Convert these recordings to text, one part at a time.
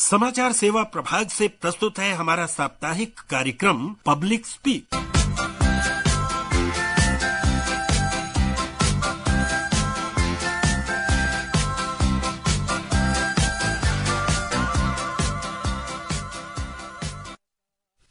समाचार सेवा प्रभाग से प्रस्तुत है हमारा साप्ताहिक कार्यक्रम पब्लिक स्पीक।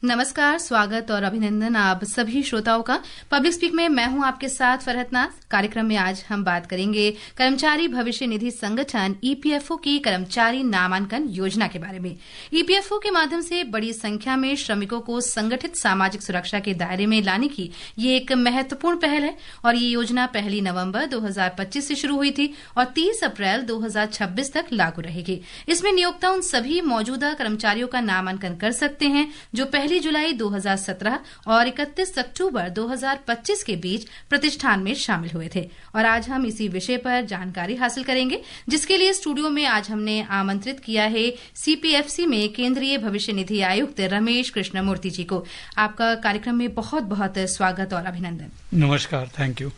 नमस्कार, स्वागत और अभिनंदन आप सभी श्रोताओं का। पब्लिक स्पीक में मैं हूं आपके साथ फरहत नाज। कार्यक्रम में आज हम बात करेंगे कर्मचारी भविष्य निधि संगठन ईपीएफओ की कर्मचारी नामांकन योजना के बारे में। ईपीएफओ के माध्यम से बड़ी संख्या में श्रमिकों को संगठित सामाजिक सुरक्षा के दायरे में लाने की ये एक महत्वपूर्ण पहल है और ये योजना 1 नवंबर 2025 से शुरू हुई थी और 30 अप्रैल 2026 तक लागू रहेगी। इसमें नियोक्ता उन सभी मौजूदा कर्मचारियों का नामांकन कर सकते हैं जो 1 जुलाई 2017 और 31 अक्टूबर 2025 के बीच प्रतिष्ठान में शामिल हुए थे। और आज हम इसी विषय पर जानकारी हासिल करेंगे, जिसके लिए स्टूडियो में आज हमने आमंत्रित किया है सीपीएफसी में केंद्रीय भविष्य निधि आयुक्त रमेश कृष्णमूर्ति जी को। आपका कार्यक्रम में बहुत बहुत स्वागत और अभिनंदन। नमस्कार, थैंक यू।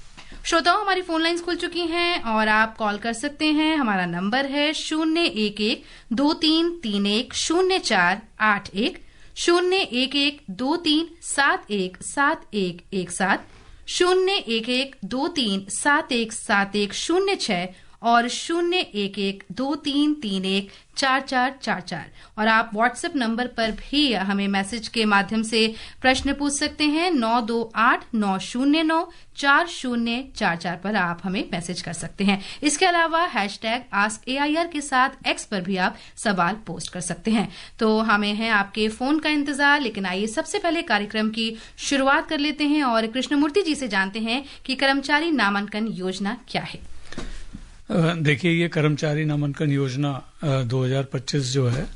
श्रोताओं, हमारी फोन लाइन्स खुल चुकी हैं और आप कॉल कर सकते हैं। हमारा नंबर है 011-2331-0481, 011-2371-7117, 011-2371-7106 और 011-2331-4444। और आप व्हाट्सएप नंबर पर भी हमें मैसेज के माध्यम से प्रश्न पूछ सकते हैं। 9289094044 पर आप हमें मैसेज कर सकते हैं। इसके अलावा #AskAIR के साथ X पर भी आप सवाल पोस्ट कर सकते हैं। तो हमें है आपके फोन का इंतजार, लेकिन आइए सबसे पहले कार्यक्रम की शुरुआत कर लेते हैं और कृष्णमूर्ति जी से जानते हैं कि कर्मचारी नामांकन योजना क्या है। देखिए, ये कर्मचारी नामांकन योजना 2025 जो है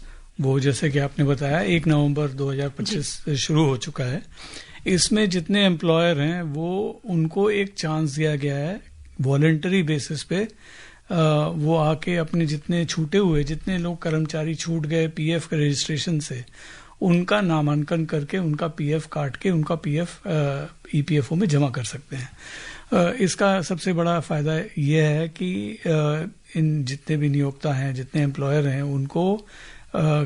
वो, जैसे कि आपने बताया, 1 नवंबर 2025 से शुरू हो चुका है। इसमें जितने एम्प्लॉयर हैं वो उनको एक चांस दिया गया है वॉलंटरी बेसिस पे। वो आके अपने जितने छूटे हुए, जितने लोग कर्मचारी छूट गए पीएफ के रजिस्ट्रेशन से, उनका नामांकन करके उनका पीएफ काट के उनका पीएफ ईपीएफओ में जमा कर सकते हैं। इसका सबसे बड़ा फायदा यह है कि इन जितने भी नियोक्ता हैं, जितने एम्प्लॉयर हैं, उनको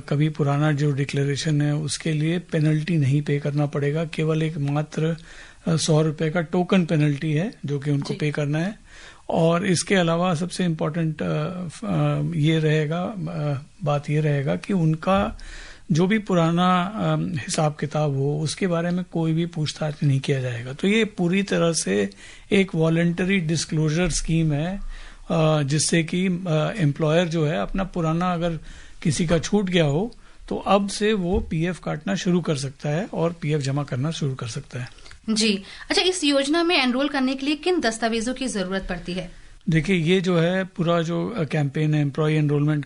कभी पुराना जो डिक्लेरेशन है उसके लिए पेनल्टी नहीं पे करना पड़ेगा। केवल एक मात्र 100 रुपए का टोकन पेनल्टी है जो कि उनको पे करना है। और इसके अलावा सबसे इम्पोर्टेंट बात ये रहेगा कि उनका जो भी पुराना हिसाब किताब हो उसके बारे में कोई भी पूछताछ नहीं किया जाएगा। तो ये पूरी तरह से एक वॉलंटरी डिस्क्लोजर स्कीम है, जिससे कि एम्प्लॉयर जो है अपना पुराना, अगर किसी का छूट गया हो तो अब से वो पीएफ काटना शुरू कर सकता है और पीएफ जमा करना शुरू कर सकता है। जी, अच्छा, इस योजना में एनरोल करने के लिए किन दस्तावेजों की जरूरत पड़ती है? देखिए, ये जो है पूरा जो कैंपेन है, एम्प्लॉय एनरोलमेंट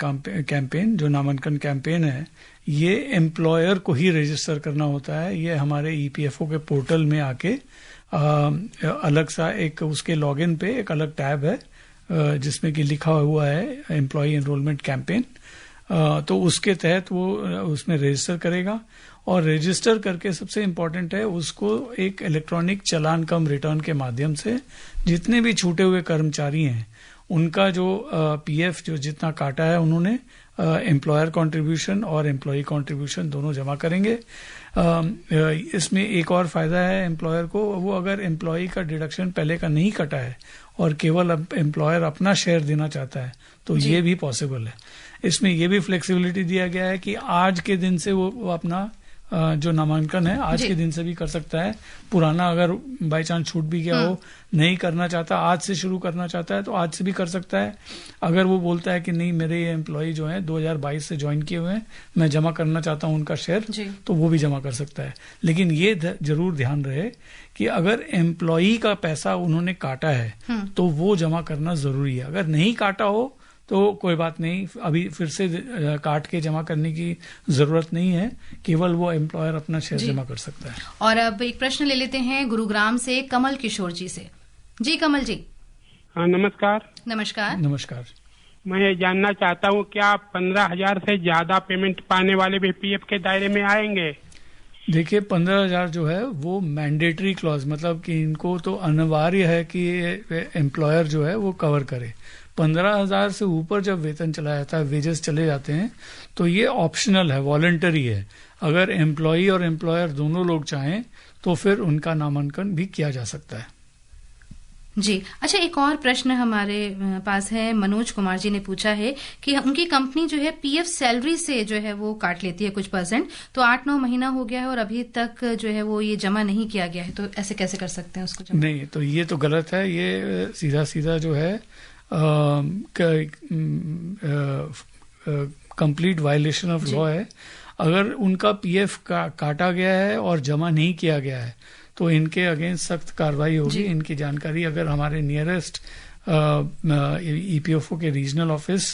कैंपेन, जो नामांकन कैंपेन है, ये एम्प्लॉयर को ही रजिस्टर करना होता है। ये हमारे ईपीएफओ के पोर्टल में आके अलग सा एक उसके लॉगिन पे एक अलग टैब है जिसमें कि लिखा हुआ है एम्प्लॉय एनरोलमेंट कैंपेन। तो उसके तहत वो उसमें रजिस्टर करेगा और रजिस्टर करके सबसे इम्पोर्टेंट है उसको एक इलेक्ट्रॉनिक चालान कम रिटर्न के माध्यम से जितने भी छूटे हुए कर्मचारी हैं उनका जो पीएफ जो जितना काटा है उन्होंने एम्प्लॉयर कंट्रीब्यूशन और एम्प्लॉई कंट्रीब्यूशन दोनों जमा करेंगे। इसमें एक और फायदा है एम्प्लॉयर को, वो अगर एम्प्लॉई का डिडक्शन पहले का नहीं कटा है और केवल अब एम्प्लॉयर अपना शेयर देना चाहता है तो ये भी पॉसिबल है। इसमें ये भी फ्लेक्सिबिलिटी दिया गया है कि आज के दिन से वो अपना जो नामांकन है आज के दिन से भी कर सकता है। पुराना अगर बाई चांस छूट भी गया हो, नहीं करना चाहता, आज से शुरू करना चाहता है तो आज से भी कर सकता है। अगर वो बोलता है कि नहीं, मेरे ये एम्प्लॉय जो है 2022 से ज्वाइन किए हुए हैं, मैं जमा करना चाहता हूं उनका शेयर, तो वो भी जमा कर सकता है। लेकिन ये जरूर ध्यान रहे कि अगर एम्प्लॉई का पैसा उन्होंने काटा है तो वो जमा करना जरूरी है। अगर नहीं काटा हो तो कोई बात नहीं, अभी फिर से काट के जमा करने की जरूरत नहीं है, केवल वो एम्प्लॉयर अपना शेयर जमा कर सकता है। और अब एक प्रश्न ले लेते हैं गुरुग्राम से कमल किशोर जी से। जी कमल जी। हाँ, नमस्कार। नमस्कार। नमस्कार। मैं ये जानना चाहता हूँ, क्या 15,000 से ज्यादा पेमेंट पाने वाले भी पीएफ के दायरे में आएंगे? देखिए, 15,000 जो है वो मैंडेटरी क्लॉज, मतलब कि इनको तो अनिवार्य है कि एम्प्लॉयर जो है वो कवर करे। 15,000 से ऊपर जब वेतन चला जाता है, वेजेस चले जाते हैं, तो ये ऑप्शनल है, वॉलंटरी है। अगर एम्प्लॉई और एम्प्लॉयर दोनों लोग चाहें तो फिर उनका नामांकन भी किया जा सकता है। जी, अच्छा, एक और प्रश्न हमारे पास है। मनोज कुमार जी ने पूछा है कि उनकी कंपनी जो है पीएफ सैलरी से जो है वो काट लेती है कुछ %, तो 8-9 महीना हो गया है और अभी तक जो है वो ये जमा नहीं किया गया है, तो ऐसे कैसे कर सकते हैं उसको जमा? नहीं, तो ये तो गलत है। ये सीधा सीधा जो है कंप्लीट वायलेशन ऑफ लॉ है। अगर उनका पीएफ काटा गया है और जमा नहीं किया गया है तो इनके अगेंस्ट सख्त कार्रवाई होगी। इनकी जानकारी अगर हमारे नियरेस्ट ईपीएफओ के रीजनल ऑफिस,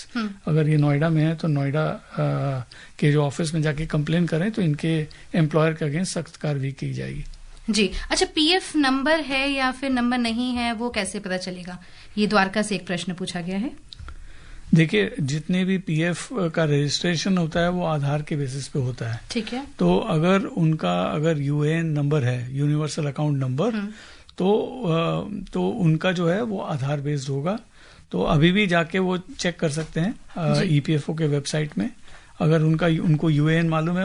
अगर ये नोएडा में है तो नोएडा के जो ऑफिस में जाके कंप्लेन करें तो इनके एम्प्लॉयर के अगेंस्ट सख्त कार्रवाई की जाएगी। जी, अच्छा, पीएफ नंबर है या फिर नंबर नहीं है, वो कैसे पता चलेगा? ये द्वारका से एक प्रश्न पूछा गया है। देखिए, जितने भी पीएफ का रजिस्ट्रेशन होता है वो आधार के बेसिस पे होता है। ठीक है। तो अगर यूएएन नंबर है, यूनिवर्सल अकाउंट नंबर, तो उनका जो है वो आधार बेस्ड होगा। तो अभी भी जाके वो चेक कर सकते हैं ईपीएफओ के वेबसाइट में। अगर उनको यूएएन मालूम है,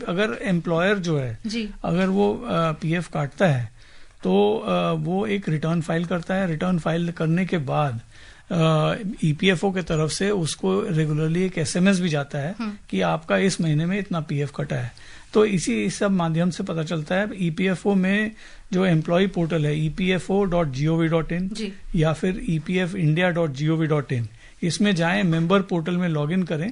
अगर एम्प्लॉयर जो है अगर वो पीएफ काटता है तो वो एक रिटर्न फाइल करता है। रिटर्न फाइल करने के बाद ईपीएफओ के तरफ से उसको रेगुलरली एक एसएमएस भी जाता है कि आपका इस महीने में इतना पीएफ कटा है। तो इसी सब माध्यम से पता चलता है। ईपीएफओ में जो एम्प्लॉय पोर्टल है epfo.gov.in या फिर epfindia.gov.in, इसमें जाएं, मेंबर पोर्टल में लॉगिन करें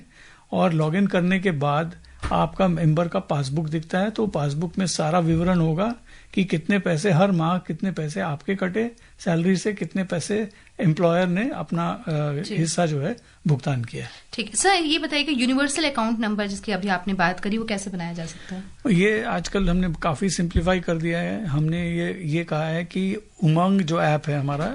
और लॉगिन करने के बाद आपका मेंबर का पासबुक दिखता है। तो पासबुक में सारा विवरण होगा कि कितने पैसे हर माह, कितने पैसे आपके कटे सैलरी से, कितने पैसे एम्प्लॉयर ने अपना हिस्सा जो है भुगतान किया। ठीक है सर, ये बताइए कि यूनिवर्सल अकाउंट नंबर जिसकी अभी आपने बात करी वो कैसे बनाया जा सकता है? ये आजकल हमने काफी सिंप्लीफाई कर दिया है। हमने ये कहा है कि उमंग जो ऐप है हमारा,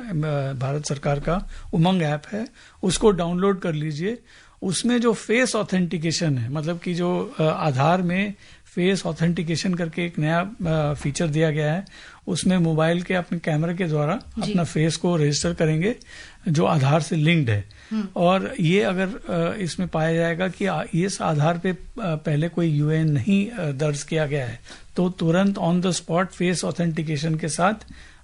भारत सरकार का उमंग ऐप है, उसको डाउनलोड कर लीजिए। उसमें जो फेस ऑथेंटिकेशन है, मतलब कि जो आधार में फेस ऑथेंटिकेशन करके एक नया फीचर दिया गया है, उसमें मोबाइल के अपने कैमरे के द्वारा अपना फेस को रजिस्टर करेंगे जो आधार से लिंक्ड है। और ये अगर इसमें पाया जाएगा कि इस आधार पे पहले कोई यूएएन नहीं दर्ज किया गया है तो तुरंत on the spot face authentication के साथ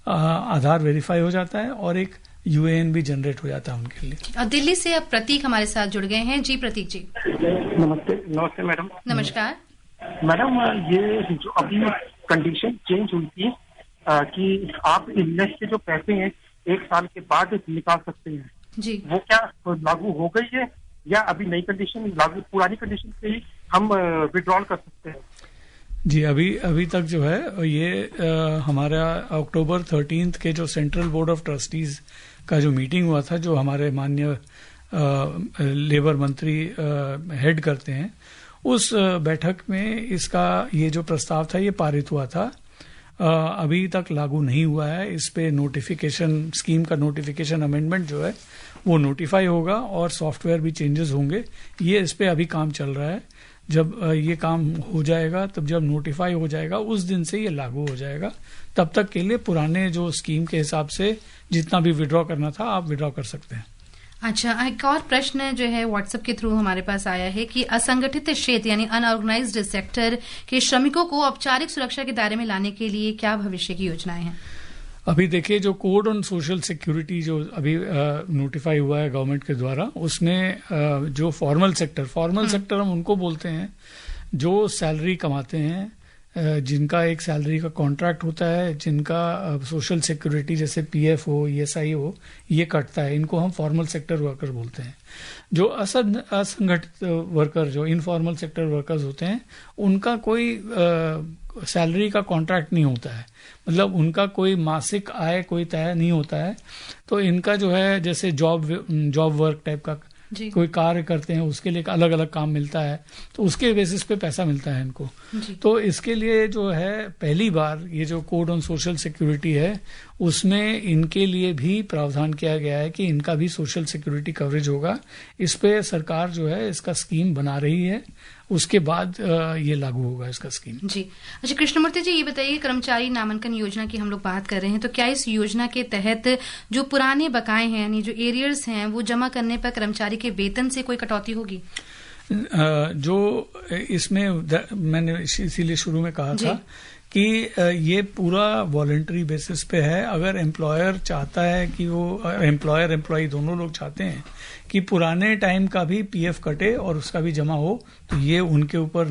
आधार वेरीफाई हो जाता है और एक यूएएन भी जनरेट हो जाता है उनके लिए। और दिल्ली से अब प्रतीक हमारे साथ जुड़ गए हैं। जी प्रतीक जी। नमस्ते मैडम। नमस्कार मैडम, ये जो अभी कंडीशन चेंज हुई थी कि आप इलनेस के जो पैसे हैं 1 साल के बाद निकाल सकते हैं जी, वो क्या लागू हो गई है या अभी नई कंडीशन लागू, पुरानी कंडीशन से ही हम विड्रॉल कर सकते हैं? जी, अभी तक जो है ये हमारा अक्टूबर 13 के जो सेंट्रल बोर्ड ऑफ ट्रस्टीज का जो मीटिंग हुआ था, जो हमारे माननीय लेबर मंत्री हेड करते हैं, उस बैठक में इसका ये जो प्रस्ताव था ये पारित हुआ था। अभी तक लागू नहीं हुआ है। इस पे नोटिफिकेशन, स्कीम का नोटिफिकेशन अमेंडमेंट जो है वो नोटिफाई होगा और सॉफ्टवेयर भी चेंजेस होंगे। ये इस पे अभी काम चल रहा है। जब ये काम हो जाएगा, तब जब नोटिफाई हो जाएगा उस दिन से ये लागू हो जाएगा। तब तक के लिए पुराने जो स्कीम के हिसाब से जितना भी विड्रॉ करना था आप विड्रॉ कर सकते हैं। अच्छा, एक और प्रश्न जो है व्हाट्सएप के थ्रू हमारे पास आया है कि असंगठित क्षेत्र यानी अनऑर्गेनाइज्ड सेक्टर के श्रमिकों को औपचारिक सुरक्षा के दायरे में लाने के लिए क्या भविष्य की योजनाएं हैं? अभी देखिए, जो कोड ऑन सोशल सिक्योरिटी जो अभी नोटिफाई हुआ है गवर्नमेंट के द्वारा, उसमें जो फॉर्मल सेक्टर हम उनको बोलते हैं जो सैलरी कमाते हैं, जिनका एक सैलरी का कॉन्ट्रैक्ट होता है, जिनका सोशल सिक्योरिटी जैसे पीएफ हो, ईएसआई हो, ये कटता है, इनको हम फॉर्मल सेक्टर वर्कर बोलते हैं। जो असंगठित वर्कर, जो इनफॉर्मल सेक्टर वर्कर्स होते हैं, उनका कोई सैलरी का कॉन्ट्रैक्ट नहीं होता है, मतलब उनका कोई मासिक आय कोई तय नहीं होता है। तो इनका जो है जैसे जॉब वर्क टाइप का कोई कार्य करते हैं, उसके लिए अलग अलग काम मिलता है, तो उसके बेसिस पे पैसा मिलता है इनको। तो इसके लिए जो है पहली बार ये जो कोड ऑन सोशल सिक्योरिटी है उसमें इनके लिए भी प्रावधान किया गया है कि इनका भी सोशल सिक्योरिटी कवरेज होगा। इस पे सरकार जो है इसका स्कीम बना रही है, उसके बाद ये लागू होगा इसका स्कीम। जी अच्छा, कृष्णमूर्ति जी ये बताइए, कर्मचारी नामांकन योजना की हम लोग बात कर रहे हैं, तो क्या इस योजना के तहत जो पुराने बकाए हैं यानी जो एरियर्स हैं वो जमा करने पर कर्मचारी के वेतन से कोई कटौती होगी? जो इसमें मैंने इसीलिए शुरू में कहा था कि ये पूरा वॉलंटरी बेसिस पे है। अगर एम्प्लॉयर चाहता है कि वो एम्प्लॉयर एम्प्लॉई दोनों लोग चाहते हैं कि पुराने टाइम का भी पीएफ कटे और उसका भी जमा हो, तो ये उनके ऊपर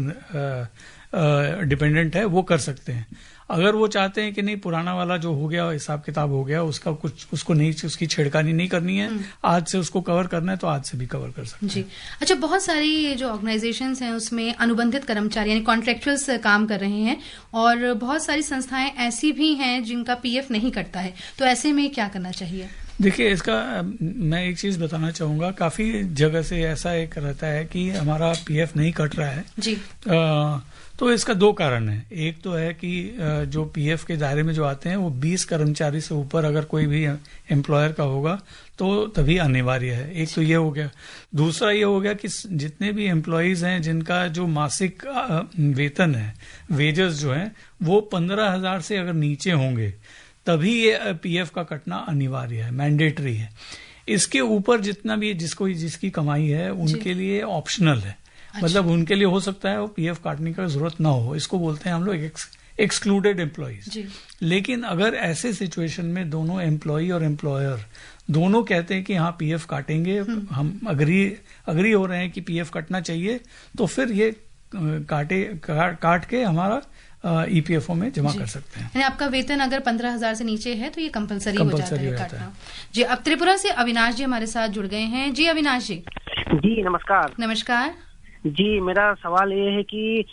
डिपेंडेंट है, वो कर सकते हैं। अगर वो चाहते हैं कि नहीं पुराना वाला जो हो गया हिसाब किताब हो गया उसका कुछ उसको नहीं, उसकी छेड़खानी नहीं करनी है, आज से उसको कवर करना है तो आज से भी कवर कर सकते हैं। जी अच्छा, बहुत सारी जो ऑर्गेनाइजेशंस हैं उसमें अनुबंधित कर्मचारी यानी कॉन्ट्रेक्चुअल्स काम कर रहे हैं और बहुत सारी संस्थाएं ऐसी भी हैं जिनका पीएफ नहीं कटता है, तो ऐसे में क्या करना चाहिए? देखिए इसका मैं एक चीज बताना चाहूंगा, काफी जगह से ऐसा एक रहता है कि हमारा पीएफ नहीं कट रहा है जी। तो इसका दो कारण है। एक तो है कि जो पीएफ के दायरे में जो आते हैं वो 20 कर्मचारी से ऊपर अगर कोई भी एम्प्लॉयर का होगा तो तभी अनिवार्य है। एक तो ये हो गया। दूसरा ये हो गया कि जितने भी एम्प्लॉयज हैं जिनका जो मासिक वेतन है, वेजेस जो है वो 15,000 से अगर नीचे होंगे तभी ये पीएफ का कटना अनिवार्य है, मैंडेटरी है। इसके ऊपर जितना भी जिसकी कमाई है उनके लिए ऑप्शनल है। मतलब उनके लिए हो सकता है वो पीएफ काटने की जरूरत ना हो, इसको बोलते हैं हम लोग एक्सक्लूडेड एम्प्लॉयज। लेकिन अगर ऐसे सिचुएशन में दोनों एम्प्लॉय और एम्प्लॉयर दोनों कहते हैं कि हाँ पीएफ काटेंगे, हम अग्री हो रहे हैं कि पीएफ कटना चाहिए, तो फिर ये काट के हमारा ईपीएफओ में जमा कर सकते हैं। यानी आपका वेतन अगर 15,000 से नीचे है तो ये कंपलसरी हो जाता है काटना। जी अब त्रिपुरा से अविनाश जी हमारे साथ जुड़ गए हैं। जी अविनाश जी। जी नमस्कार। नमस्कार जी, मेरा सवाल ये है कि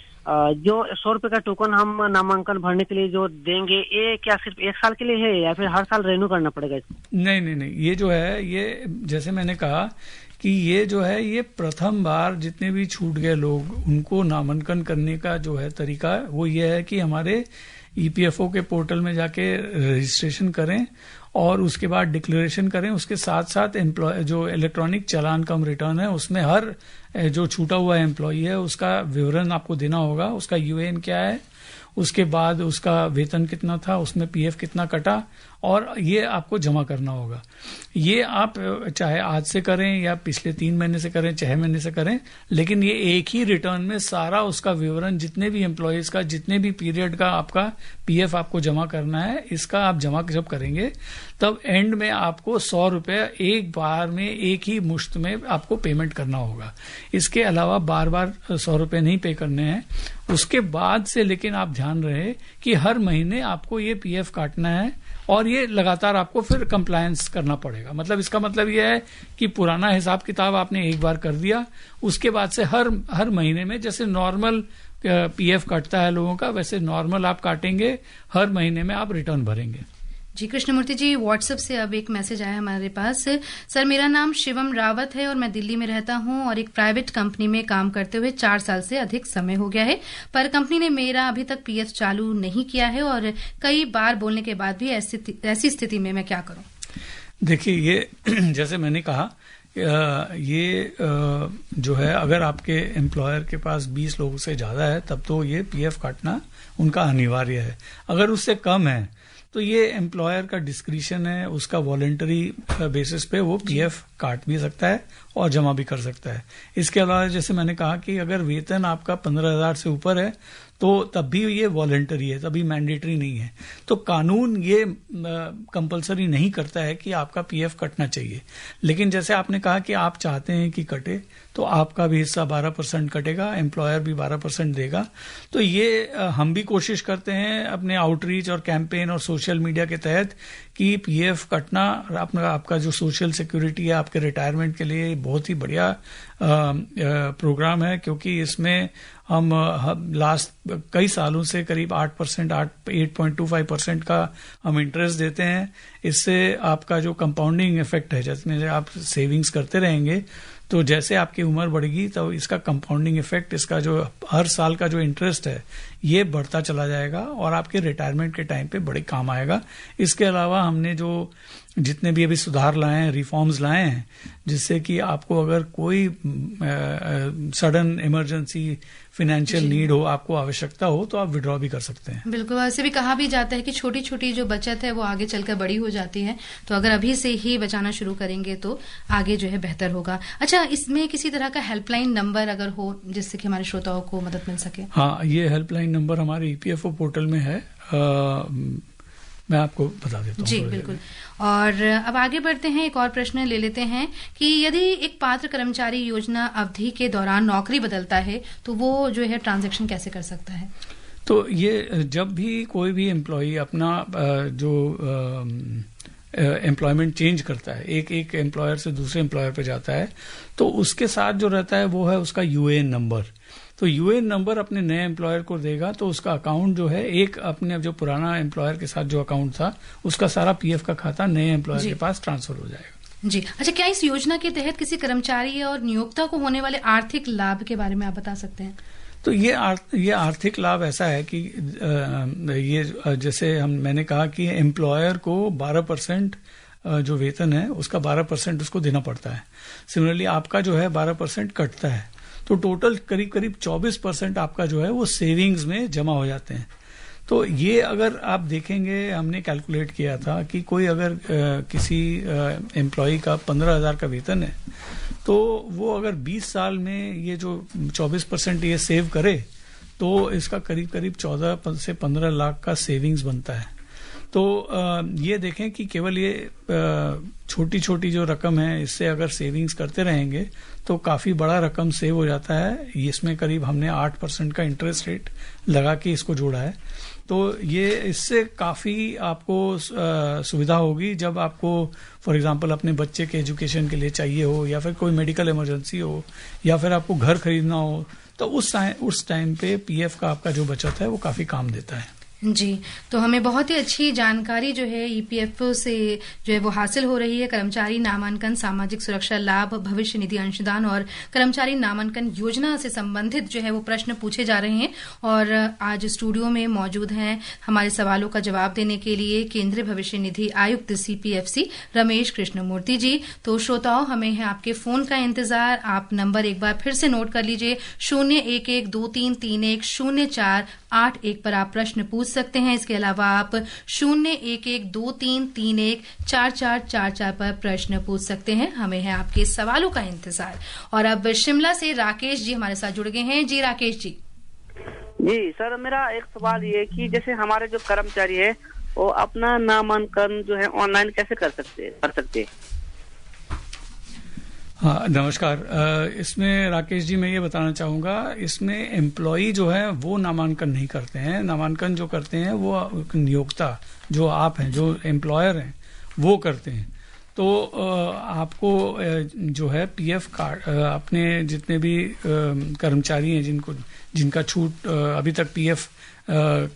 जो 100 रुपए का टोकन हम नामांकन भरने के लिए जो देंगे, ये क्या सिर्फ 1 साल के लिए है या फिर हर साल रेन्यू करना पड़ेगा? नहीं, ये जो है ये जैसे मैंने कहा कि ये जो है ये प्रथम बार जितने भी छूट गए लोग उनको नामांकन करने का जो है तरीका वो ये है कि हमारे ईपीएफओ के पोर्टल में जाके रजिस्ट्रेशन करें और उसके बाद डिक्लेरेशन करें। उसके साथ साथ एम्प्लॉय जो इलेक्ट्रॉनिक चालान कम रिटर्न है उसमें हर जो छूटा हुआ एम्प्लॉई है उसका विवरण आपको देना होगा, उसका यूएएन क्या है, उसके बाद उसका वेतन कितना था, उसमें पीएफ कितना कटा, और ये आपको जमा करना होगा। ये आप चाहे आज से करें या पिछले 3 महीने से करें, 6 महीने से करें, लेकिन ये एक ही रिटर्न में सारा उसका विवरण जितने भी एम्प्लॉयज का जितने भी पीरियड का आपका पीएफ आपको जमा करना है, इसका आप जमा जब करेंगे तब एंड में आपको 100 रुपए एक बार में एक ही मुश्त में आपको पेमेंट करना होगा। इसके अलावा बार बार 100 रुपए नहीं पे करने हैं। उसके बाद से लेकिन आप ध्यान रहे कि हर महीने आपको ये पीएफ काटना है और ये लगातार आपको फिर कंप्लायंस करना पड़ेगा। मतलब इसका मतलब ये है कि पुराना हिसाब किताब आपने एक बार कर दिया, उसके बाद से हर महीने में जैसे नॉर्मल पीएफ कटता है लोगों का वैसे नॉर्मल आप काटेंगे, हर महीने में आप रिटर्न भरेंगे। जी कृष्णमूर्ति जी, व्हाट्सएप से अब एक मैसेज आया हमारे पास। सर मेरा नाम शिवम रावत है और मैं दिल्ली में रहता हूं और एक प्राइवेट कंपनी में काम करते हुए 4 साल से अधिक समय हो गया है, पर कंपनी ने मेरा अभी तक पीएफ चालू नहीं किया है और कई बार बोलने के बाद भी ऐसी स्थिति में मैं क्या करूं? देखिए ये जैसे मैंने कहा ये जो है अगर आपके एम्प्लॉयर के पास 20 लोगों से ज्यादा है तब तो ये पीएफ काटना उनका अनिवार्य है। अगर उससे कम है तो ये एम्प्लॉयर का डिस्क्रिशन है, उसका वॉलंटरी बेसिस पे वो पीएफ काट भी सकता है और जमा भी कर सकता है। इसके अलावा जैसे मैंने कहा कि अगर वेतन आपका 15,000 से ऊपर है तो तब भी ये वॉलंटरी है, तभी मैंडेटरी नहीं है। तो कानून ये कंपलसरी नहीं करता है कि आपका पीएफ कटना चाहिए, लेकिन जैसे आपने कहा कि आप चाहते हैं कि कटे तो आपका भी हिस्सा 12% कटेगा, एम्प्लॉयर भी 12% देगा। तो ये हम भी कोशिश करते हैं अपने आउटरीच और कैंपेन और सोशल मीडिया के तहत कि पीएफ कटना आपका जो सोशल सिक्योरिटी है आपके रिटायरमेंट के लिए बहुत ही बढ़िया प्रोग्राम है, क्योंकि इसमें हम लास्ट कई सालों से करीब 8.25% का हम इंटरेस्ट देते हैं। इससे आपका जो कंपाउंडिंग इफेक्ट है जिसमें आप सेविंग्स करते रहेंगे तो जैसे आपकी उम्र बढ़ेगी तो इसका कंपाउंडिंग इफेक्ट, इसका जो हर साल का जो इंटरेस्ट है ये बढ़ता चला जाएगा और आपके रिटायरमेंट के टाइम पे बड़े काम आएगा। इसके अलावा हमने जो जितने भी अभी सुधार लाए हैं, रिफॉर्म्स लाए हैं, जिससे कि आपको अगर कोई सडन इमरजेंसी फाइनेंशियल नीड हो, आपको आवश्यकता हो, तो आप विड्रॉ भी कर सकते हैं। बिल्कुल, वैसे भी कहा भी जाता है कि छोटी छोटी जो बचत है वो आगे चलकर बड़ी हो जाती है, तो अगर अभी से ही बचाना शुरू करेंगे तो आगे जो है बेहतर होगा। अच्छा, इसमें किसी तरह का हेल्पलाइन नंबर अगर हो जिससे कि हमारे श्रोताओं को मदद मिल सके? हाँ, ये हेल्पलाइन नंबर हमारे ईपीएफओ पोर्टल में है, मैं आपको बता देता हूँ। जी बिल्कुल। और अब आगे बढ़ते हैं, एक और प्रश्न ले लेते हैं कि यदि एक पात्र कर्मचारी योजना अवधि के दौरान नौकरी बदलता है तो वो जो है ट्रांजैक्शन कैसे कर सकता है? तो ये जब भी कोई भी एम्प्लॉय अपना जो एम्प्लॉयमेंट चेंज करता है, एक एम्प्लॉयर से दूसरे एम्प्लॉयर पे जाता है, तो उसके साथ जो रहता है वो है उसका यूएएन नंबर। तो यूएएन नंबर अपने नए एम्प्लॉयर को देगा तो उसका अकाउंट जो है, एक अपने जो पुराना एम्प्लॉयर के साथ जो अकाउंट था उसका सारा पीएफ का खाता नए एम्प्लॉयर के पास ट्रांसफर हो जाएगा। जी अच्छा, क्या इस योजना के तहत किसी कर्मचारी और नियोक्ता को होने वाले आर्थिक लाभ के बारे में आप बता सकते हैं? तो ये आर्थिक लाभ ऐसा है कि ये जैसे मैंने कहा कि एम्प्लॉयर को 12% जो वेतन है उसका 12% उसको देना पड़ता है। सिमिलरली आपका जो है 12% कटता है, तो टोटल करीब करीब 24% आपका जो है वो सेविंग्स में जमा हो जाते हैं। तो ये अगर आप देखेंगे, हमने कैलकुलेट किया था कि कोई अगर किसी एम्प्लॉय का 15,000 का वेतन है तो वो अगर 20 साल में ये जो 24% ये सेव करे तो इसका करीब करीब 14 से 15 लाख का सेविंग्स बनता है। तो ये देखें कि केवल ये छोटी छोटी जो रकम है इससे अगर सेविंग्स करते रहेंगे तो काफी बड़ा रकम सेव हो जाता है। इसमें करीब हमने 8% का इंटरेस्ट रेट लगा के इसको जोड़ा है। तो ये इससे काफी आपको सुविधा होगी जब आपको फॉर एग्जांपल अपने बच्चे के एजुकेशन के लिए चाहिए हो, या फिर कोई मेडिकल इमरजेंसी हो, या फिर आपको घर खरीदना हो, तो उस टाइम पे पीएफ का आपका जो बचत है वो काफी काम देता है। जी, तो हमें बहुत ही अच्छी जानकारी जो है ईपीएफओ से जो है वो हासिल हो रही है। कर्मचारी नामांकन, सामाजिक सुरक्षा लाभ, भविष्य निधि अंशदान और कर्मचारी नामांकन योजना से संबंधित जो है वो प्रश्न पूछे जा रहे हैं। और आज स्टूडियो में मौजूद हैं हमारे सवालों का जवाब देने के लिए केंद्रीय भविष्य निधि आयुक्त सीपीएफसी रमेश कृष्णमूर्ति जी। तो श्रोताओं, हमें है आपके फोन का इंतजार। आप नंबर एक बार फिर से नोट कर लीजिए, 01123310481 पर आप प्रश्न पूछ सकते हैं। इसके अलावा आप 01123314444 पर प्रश्न पूछ सकते हैं। हमें है आपके सवालों का इंतजार। और अब शिमला से राकेश जी हमारे साथ जुड़ गए हैं। जी राकेश जी। जी सर, मेरा एक सवाल ये कि जैसे हमारे जो कर्मचारी है वो अपना नामांकन जो है ऑनलाइन कैसे कर सकते? हाँ, नमस्कार। इसमें राकेश जी मैं ये बताना चाहूंगा, इसमें एम्प्लॉई जो है वो नामांकन नहीं करते हैं। नामांकन जो करते हैं वो नियोक्ता, जो आप हैं, जो एम्प्लॉयर हैं, वो करते हैं। तो आपको जो है पीएफ कार्ड, अपने जितने भी कर्मचारी हैं जिनका छूट अभी तक पीएफ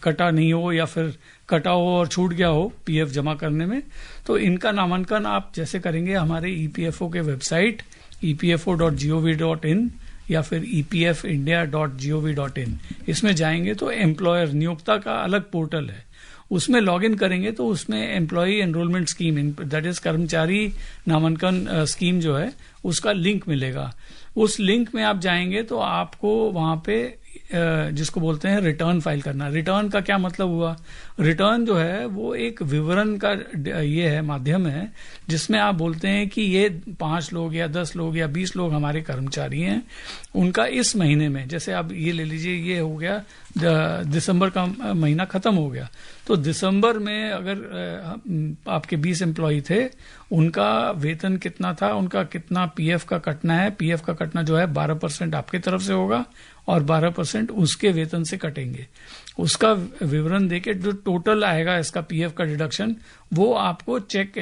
कटा नहीं हो या फिर कटा हो और छूट गया हो पीएफ जमा करने में, तो इनका नामांकन आप जैसे करेंगे हमारे ईपीएफओ के वेबसाइट epfo.gov.in या फिर epfindia.gov.in, इसमें जाएंगे तो एम्प्लॉयर नियोक्ता का अलग पोर्टल है, उसमें लॉगिन करेंगे तो उसमें employ enrolment scheme, that is कर्मचारी नामांकन स्कीम जो है उसका लिंक मिलेगा। उस लिंक में आप जाएंगे तो आपको वहां पे जिसको बोलते हैं रिटर्न फाइल करना। रिटर्न का क्या मतलब हुआ? रिटर्न जो है वो एक विवरण का ये है, माध्यम है, जिसमें आप बोलते हैं कि ये 5 लोग या 10 लोग या 20 लोग हमारे कर्मचारी हैं, उनका इस महीने में, जैसे आप ये ले लीजिए, ये हो गया दिसंबर का महीना खत्म हो गया, तो दिसंबर में अगर आपके 20 एम्प्लॉय थे, उनका वेतन कितना था, उनका कितना पीएफ का कटना है। पीएफ का कटना जो है 12% आपकी तरफ से होगा और 12% उसके वेतन से कटेंगे। उसका विवरण देके जो टोटल आएगा इसका पीएफ का डिडक्शन, वो आपको चेक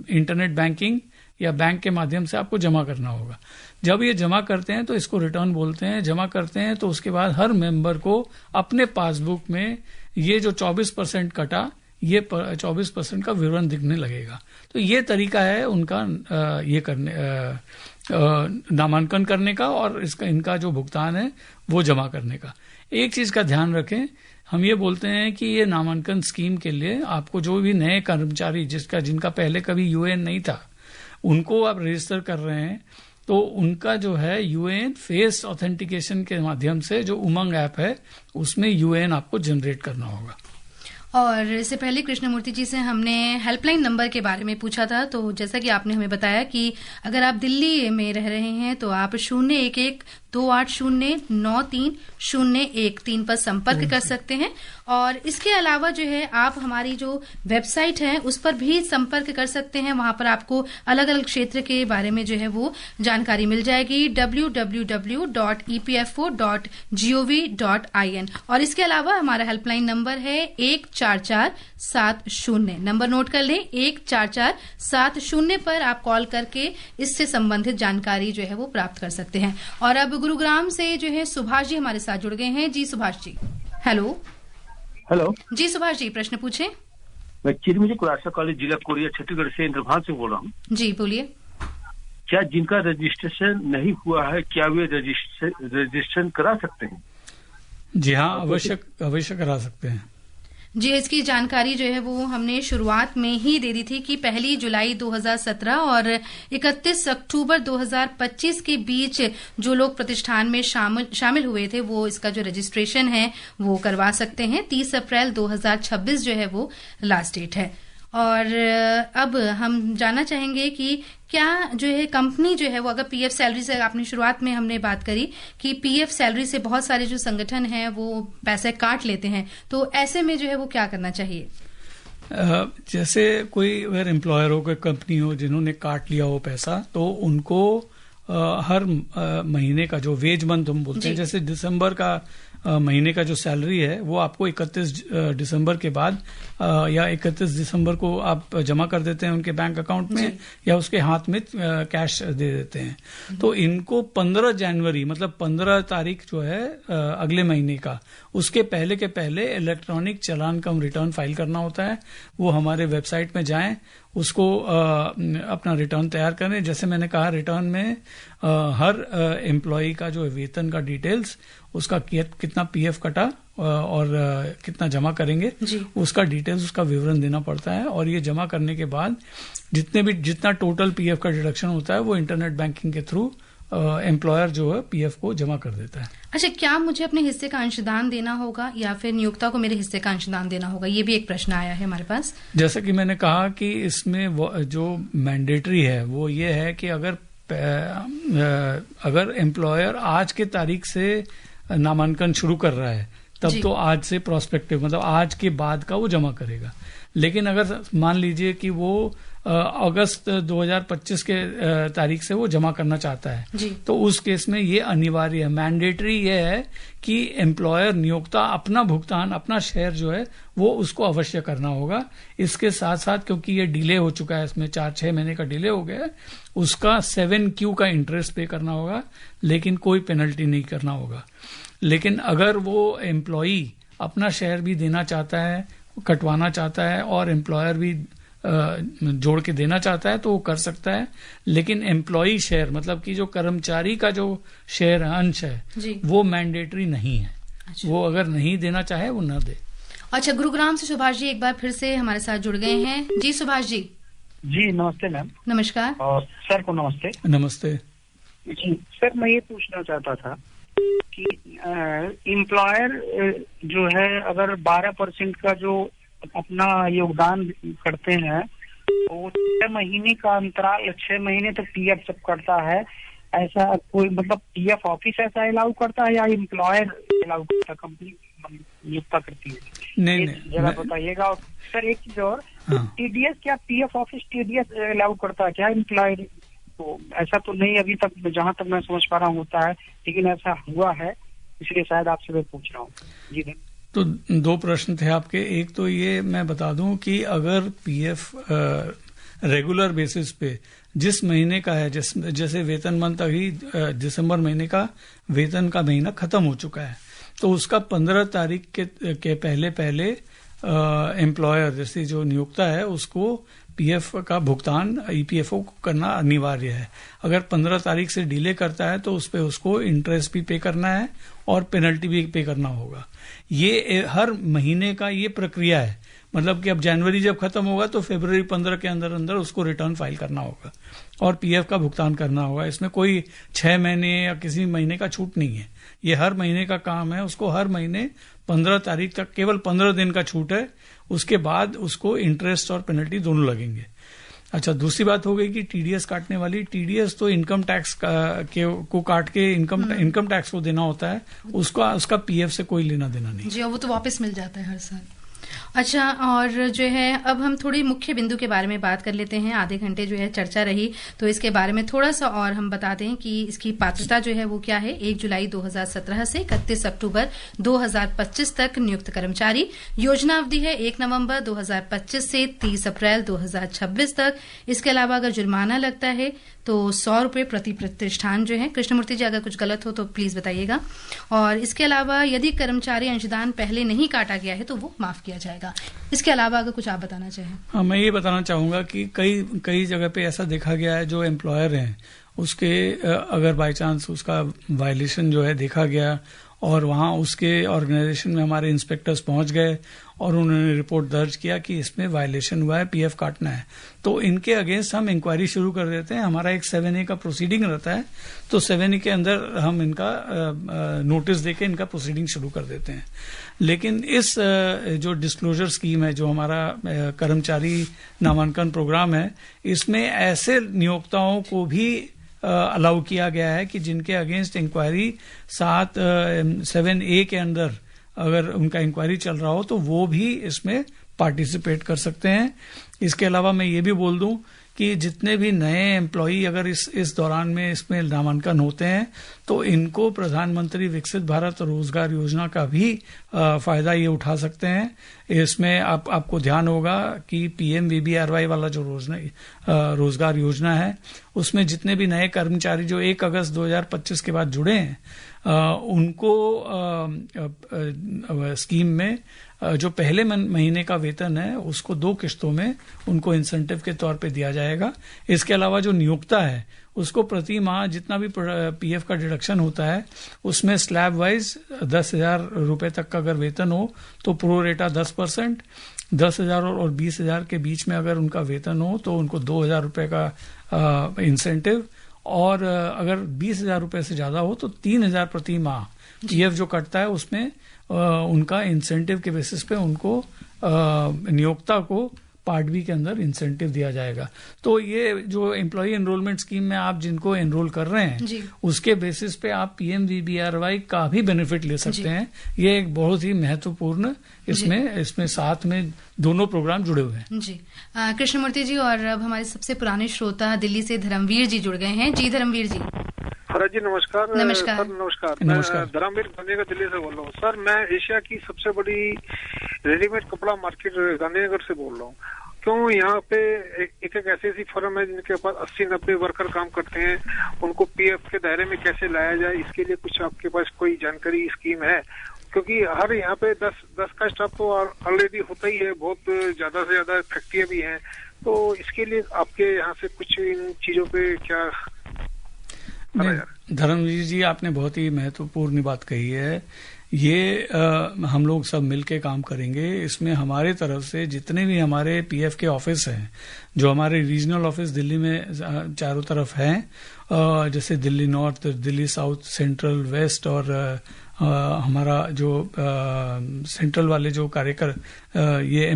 इंटरनेट बैंकिंग या बैंक के माध्यम से आपको जमा करना होगा। जब ये जमा करते हैं तो इसको रिटर्न बोलते हैं। जमा करते हैं तो उसके बाद हर मेंबर को अपने पासबुक में ये जो 24% कटा, ये 24% का विवरण दिखने लगेगा। तो ये तरीका है उनका ये करने नामांकन करने का और इनका जो भुगतान है वो जमा करने का। एक चीज का ध्यान रखें, हम ये बोलते हैं कि ये नामांकन स्कीम के लिए आपको जो भी नए कर्मचारी जिनका पहले कभी यूएएन नहीं था उनको आप रजिस्टर कर रहे हैं, तो उनका जो है यूएएन फेस ऑथेंटिकेशन के माध्यम से जो उमंग ऐप है उसमें यूएएन आपको जनरेट करना होगा। और इससे पहले कृष्णमूर्ति जी से हमने हेल्पलाइन नंबर के बारे में पूछा था, तो जैसा कि आपने हमें बताया कि अगर आप दिल्ली में रह रहे हैं तो आप 011-280-93-013 पर संपर्क कर सकते हैं। और इसके अलावा जो है आप हमारी जो वेबसाइट है उस पर भी संपर्क कर सकते हैं। वहां पर आपको अलग अलग क्षेत्र के बारे में जो है वो जानकारी मिल जाएगी, www.epfo.gov.in। और इसके अलावा हमारा हेल्पलाइन नंबर है 14470। नंबर नोट कर लें, 14470 पर आप कॉल करके इससे संबंधित जानकारी जो है वो प्राप्त कर सकते हैं। और अब गुरुग्राम से जो है सुभाष जी हमारे साथ जुड़ गए हैं। जी सुभाष जी, हेलो। हेलो जी सुभाष जी, प्रश्न पूछें। मैं चिरमिजी कुरासा कॉलेज, जिला कोरिया, छत्तीसगढ़ से इंद्रभान सिंह बोल रहा हूँ। जी बोलिए। क्या जिनका रजिस्ट्रेशन नहीं हुआ है क्या वे रजिस्ट्रेशन करा सकते हैं? जी हाँ, अवश्य करा सकते हैं। जी, इसकी जानकारी जो है वो हमने शुरुआत में ही दे दी थी कि 1 जुलाई 2017 और 31 अक्टूबर 2025 के बीच जो लोग प्रतिष्ठान में शामिल हुए थे वो इसका जो रजिस्ट्रेशन है वो करवा सकते हैं। 30 अप्रैल 2026 जो है वो लास्ट डेट है। और अब हम जानना चाहेंगे कि क्या जो है कंपनी जो है वो अगर पीएफ सैलरी से, आपने शुरुआत में हमने बात करी कि पीएफ सैलरी से बहुत सारे जो संगठन हैं वो पैसे काट लेते हैं, तो ऐसे में जो है वो क्या करना चाहिए? जैसे कोई अगर एम्प्लॉयर हो, कोई कंपनी हो जिन्होंने काट लिया हो पैसा, तो उनको हर महीने का जो वेज मंथ हम बोलते हैं, जैसे दिसंबर का महीने का जो सैलरी है वो आपको 31 दिसंबर के बाद या 31 दिसंबर को आप जमा कर देते हैं उनके बैंक अकाउंट में या उसके हाथ में कैश दे देते हैं। तो इनको 15 जनवरी मतलब 15 तारीख जो है अगले महीने का, उसके पहले के पहले इलेक्ट्रॉनिक चालान कम रिटर्न फाइल करना होता है। वो हमारे वेबसाइट में जाएं, उसको अपना रिटर्न तैयार करें। जैसे मैंने कहा, रिटर्न में हर एम्प्लॉय का जो वेतन का डिटेल्स, उसका कितना पीएफ कटा और कितना जमा करेंगे उसका डिटेल्स, उसका विवरण देना पड़ता है। और ये जमा करने के बाद जितना टोटल पीएफ का डिडक्शन होता है वो इंटरनेट बैंकिंग के थ्रू एम्प्लॉयर जो है पीएफ को जमा कर देता है। अच्छा, क्या मुझे अपने हिस्से का अंशदान देना होगा या फिर नियोक्ता को मेरे हिस्से का अंशदान देना होगा? ये भी एक प्रश्न आया है हमारे पास। जैसा कि मैंने कहा कि इसमें जो मैंडेटरी है वो ये है कि अगर एम्प्लॉयर आज के तारीख से नामांकन शुरू कर रहा है तब तो आज से प्रोस्पेक्टिव मतलब आज के बाद का वो जमा करेगा। लेकिन अगर मान लीजिए कि वो अगस्त 2025 के तारीख से वो जमा करना चाहता है, तो उस केस में ये अनिवार्य है, मैंडेटरी ये है कि एम्प्लॉयर नियोक्ता अपना भुगतान, अपना शेयर जो है वो उसको अवश्य करना होगा। इसके साथ साथ क्योंकि ये डिले हो चुका है, इसमें 4-6 महीने का डिले हो गया है, उसका 7Q का इंटरेस्ट पे करना होगा, लेकिन कोई पेनल्टी नहीं करना होगा। लेकिन अगर वो एम्प्लॉई अपना शेयर भी देना चाहता है, कटवाना चाहता है और एम्प्लॉयर भी जोड़ के देना चाहता है तो वो कर सकता है। लेकिन एम्प्लॉई शेयर मतलब कि जो कर्मचारी का जो शेयर अंश है वो मैंडेटरी नहीं है। अच्छा। वो अगर नहीं देना चाहे वो ना दे। अच्छा, गुरुग्राम से सुभाष जी एक बार फिर से हमारे साथ जुड़ गए हैं। जी सुभाष जी। जी नमस्ते मैम। नमस्कार। और सर को नमस्ते। नमस्ते जी सर, मैं ये पूछना चाहता था कि एम्प्लॉयर जो है अगर 12% का जो अपना योगदान करते हैं तो 6 महीने का अंतराल, 6 महीने तक पीएफ सब करता है, ऐसा कोई मतलब पीएफ ऑफिस ऐसा अलाउ करता है या एम्प्लॉयर अलाउ करता है, कंपनी नियुक्ता करती है? नहीं जरा बताइएगा। और सर एक चीज और, टीडीएस क्या पीएफ ऑफिस टीडीएस अलाउ करता है क्या एम्प्लॉयर? तो ऐसा तो नहीं अभी तक, जहां तक मैं समझ पा रहा हूँ होता है, लेकिन ऐसा हुआ है, इसलिए शायद आपसे मैं पूछ रहा हूँ। जी तो 2 प्रश्न थे आपके। एक तो ये मैं बता दूं कि अगर पीएफ रेगुलर बेसिस पे जिस महीने का है, जैसे वेतन मंथ अभी दिसंबर महीने का वेतन का महीना खत्म हो चुका है, तो उसका 15 तारीख के पहले एम्प्लॉयर जैसे जो नियोक्ता है उसको पीएफ का भुगतान ईपीएफओ को करना अनिवार्य है। अगर 15 तारीख से डिले करता है तो उस पे उसको इंटरेस्ट भी पे करना है और पेनल्टी भी पे करना होगा। ये हर महीने का ये प्रक्रिया है, मतलब कि अब जनवरी जब खत्म होगा तो फरवरी 15 के अंदर अंदर उसको रिटर्न फाइल करना होगा और पीएफ का भुगतान करना होगा। इसमें कोई 6 महीने या किसी महीने का छूट नहीं है, ये हर महीने का काम है। उसको हर महीने 15 तारीख तक केवल 15 दिन का छूट है, उसके बाद उसको इंटरेस्ट और पेनल्टी दोनों लगेंगे। अच्छा, दूसरी बात हो गई कि टीडीएस काटने वाली। टीडीएस तो इनकम टैक्स को काट के इनकम टैक्स को देना होता है, उसका पीएफ से कोई लेना देना नहीं जी, और वो तो वापस मिल जाता है हर साल। अच्छा, और जो है अब हम थोड़ी मुख्य बिंदु के बारे में बात कर लेते हैं। आधे घंटे जो है चर्चा रही, तो इसके बारे में थोड़ा सा और हम बता दें कि इसकी पात्रता जो है वो क्या है। 1 जुलाई 2017 से 31 अक्टूबर 2025 तक नियुक्त कर्मचारी। योजना अवधि है 1 नवंबर 2025 से 30 अप्रैल 2026 तक। इसके अलावा अगर जुर्माना लगता है तो 100 रुपये प्रति प्रतिष्ठान जो है। कृष्णमूर्ति जी, अगर कुछ गलत हो तो प्लीज बताइएगा। और इसके अलावा यदि कर्मचारी अंशदान पहले नहीं काटा गया है तो वो माफ किया जाएगा। इसके अलावा अगर कुछ आप बताना चाहें। हाँ, मैं ये बताना चाहूंगा कि कई जगह पे ऐसा देखा गया है, जो एम्प्लॉयर हैं उसके अगर बाय चांस उसका वायलेशन जो है देखा गया और वहां उसके ऑर्गेनाइजेशन में हमारे इंस्पेक्टर्स पहुंच गए और उन्होंने रिपोर्ट दर्ज किया कि इसमें वायलेशन हुआ है, पीएफ काटना है, तो इनके अगेंस्ट हम इंक्वायरी शुरू कर देते हैं। हमारा एक 7A का प्रोसीडिंग रहता है, तो 7A के अंदर हम इनका नोटिस देके इनका प्रोसीडिंग शुरू कर देते हैं। लेकिन इस जो डिस्क्लोजर स्कीम है, जो हमारा कर्मचारी नामांकन प्रोग्राम है, इसमें ऐसे नियोक्ताओं को भी अलाउ किया गया है कि जिनके अगेंस्ट इंक्वायरी 7A के अंदर अगर उनका इंक्वायरी चल रहा हो तो वो भी इसमें पार्टिसिपेट कर सकते हैं। इसके अलावा मैं ये भी बोल दूं कि जितने भी नए एम्प्लॉई अगर इस दौरान में इसमें नामांकन होते हैं तो इनको प्रधानमंत्री विकसित भारत रोजगार योजना का भी फायदा ये उठा सकते हैं। इसमें आपको ध्यान होगा कि PMVBRY वाला जो रोजगार योजना है, उसमें जितने भी नए कर्मचारी जो 1 अगस्त 2025 के बाद जुड़े हैं, उनको स्कीम में जो पहले महीने का वेतन है उसको 2 किश्तों में उनको इंसेंटिव के तौर पे दिया जाएगा। इसके अलावा जो नियोक्ता है उसको प्रति माह जितना भी पीएफ का डिडक्शन होता है उसमें स्लैब वाइज 10,000 रुपए तक का अगर वेतन हो तो प्रो रेटा 10%, 10,000 और 20,000 के बीच में अगर उनका वेतन हो तो उनको 2,000 रुपए का इंसेंटिव, और अगर 20,000 रुपए से ज्यादा हो तो 3,000 प्रति माह पीएफ जो कटता है उसमें उनका इंसेंटिव के बेसिस पे उनको नियोक्ता को पार्ट बी के अंदर इंसेंटिव दिया जाएगा। तो ये जो एम्प्लॉय एनरोलमेंट स्कीम में आप जिनको एनरोल कर रहे हैं उसके बेसिस पे आप PMVBRY का भी बेनिफिट ले सकते हैं। ये एक बहुत ही महत्वपूर्ण इसमें साथ में दोनों प्रोग्राम जुड़े हुए हैं। जी, कृष्णमूर्ति जी, और अब हमारे सबसे पुराने श्रोता दिल्ली से धर्मवीर जी जुड़ गए हैं। जी धर्मवीर जी। हरा जी, नमस्कार। नमस्कार। सर नमस्कार। मैं धर्मवीर गांधीनगर दिल्ली से बोल रहा हूँ। सर, मैं एशिया की सबसे बड़ी रेडीमेड कपड़ा मार्केट गांधीनगर से बोल रहा हूँ। क्यों यहाँ पे एक ऐसी फर्म है जिनके पास 80-90 वर्कर काम करते हैं, उनको पीएफ के दायरे में कैसे लाया जाए, इसके लिए कुछ आपके पास कोई जानकारी स्कीम है? क्योंकि हर यहाँ पे 10 का स्टाफ तो ऑलरेडी होता ही है, बहुत ज्यादा से ज्यादा फैक्ट्रियां भी हैं, तो इसके लिए आपके यहाँ से कुछ इन चीजों पे क्या? धर्मवीर जी, आपने बहुत ही महत्वपूर्ण बात कही है। ये हम लोग सब मिलके काम करेंगे। इसमें हमारे तरफ से जितने भी हमारे पीएफ के ऑफिस हैं, जो हमारे रीजनल ऑफिस दिल्ली में चारों तरफ हैं, जैसे Delhi north, Delhi south, central, west, और हमारा जो सेंट्रल वाले जो कार्यकर ये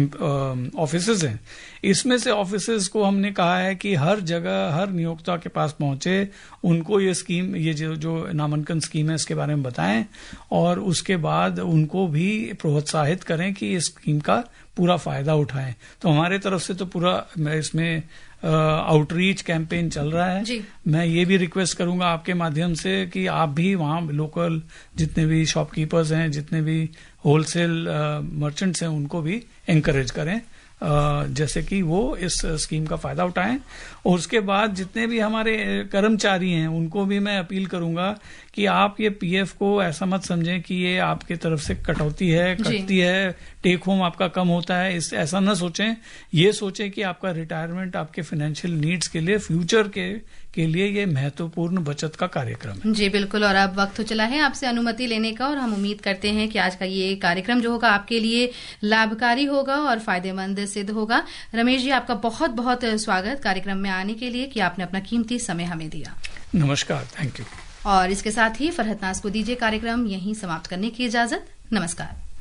ऑफिसेज हैं, इसमें से ऑफिसेज को हमने कहा है कि हर जगह हर नियोक्ता के पास पहुंचे, उनको ये स्कीम, ये जो नामांकन स्कीम है इसके बारे में बताएं और उसके बाद उनको भी प्रोत्साहित करें कि इस स्कीम का पूरा फायदा उठाएं। तो हमारे तरफ से तो पूरा इसमें आउटरीच कैंपेन चल रहा है। मैं ये भी रिक्वेस्ट करूंगा आपके माध्यम से कि आप भी वहाँ लोकल जितने भी शॉपकीपर्स हैं, जितने भी होलसेल मर्चेंट्स हैं, उनको भी एनकरेज करें जैसे कि वो इस स्कीम का फायदा उठाएं। और उसके बाद जितने भी हमारे कर्मचारी हैं उनको भी मैं अपील करूंगा कि आप ये पीएफ को ऐसा मत समझें कि ये आपकी तरफ से कटौती है, कटती है, टेक होम आपका कम होता है, ऐसा ना सोचें। ये सोचें कि आपका रिटायरमेंट आपके फाइनेंशियल नीड्स के लिए, फ्यूचर के लिए ये महत्वपूर्ण बचत का कार्यक्रम है। जी बिल्कुल। और अब वक्त तो चला है आपसे अनुमति लेने का, और हम उम्मीद करते हैं कि आज का ये कार्यक्रम जो होगा आपके लिए लाभकारी होगा और फायदेमंद सिद्ध होगा। रमेश जी, आपका बहुत बहुत स्वागत कार्यक्रम में आने के लिए, कि आपने अपना कीमती समय हमें दिया। नमस्कार, थैंक यू। और इसके साथ ही फरहत नाज को दीजिए कार्यक्रम यहीं समाप्त करने की इजाजत। नमस्कार।